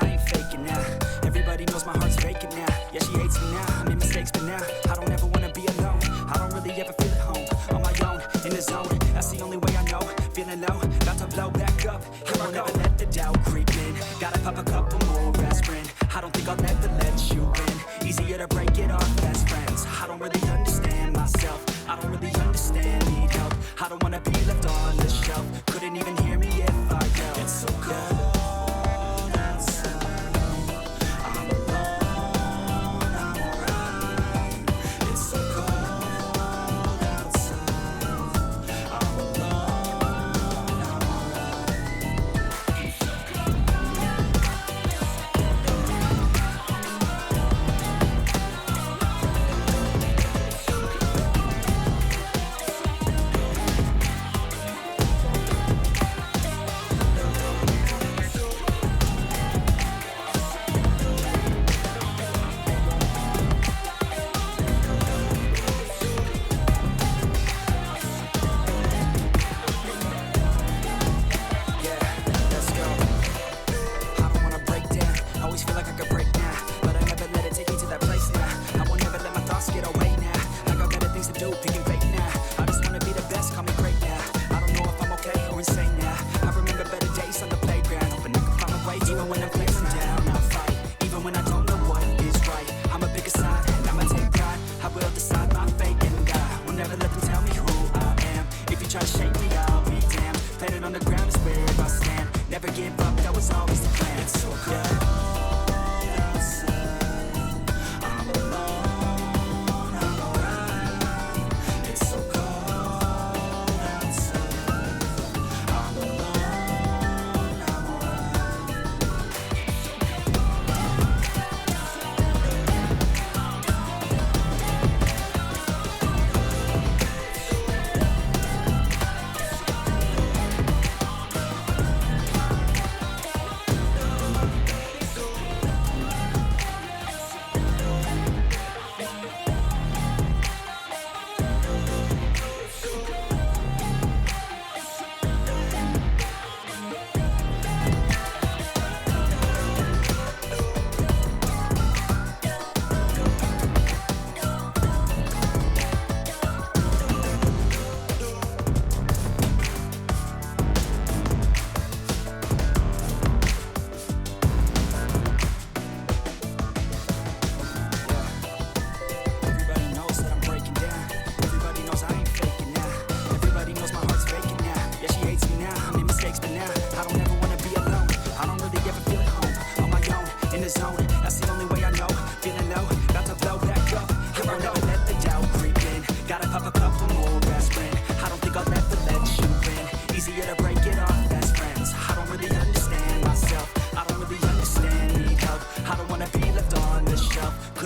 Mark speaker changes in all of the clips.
Speaker 1: I ain't faking now. Everybody knows my heart's faking now. Yeah, she hates me now, I made mistakes but now I don't ever wanna be alone. I don't really ever feel at home. On my own, in the zone, that's the only way I know. Feeling low, about to blow back up. Here I never let the doubt creep in. Gotta pop a couple more aspirin. I don't think I'll ever let you in. Easier to break it off best friends. I don't really understand myself. I don't really understand, need help. I don't wanna be left on the shelf. Couldn't even hear me if I yelled. It's so cold.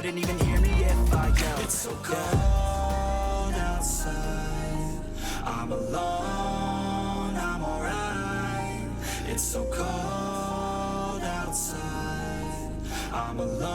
Speaker 1: Couldn't even hear me if I yelled. It's so cold outside. I'm alone, I'm alright. It's so cold outside. I'm alone.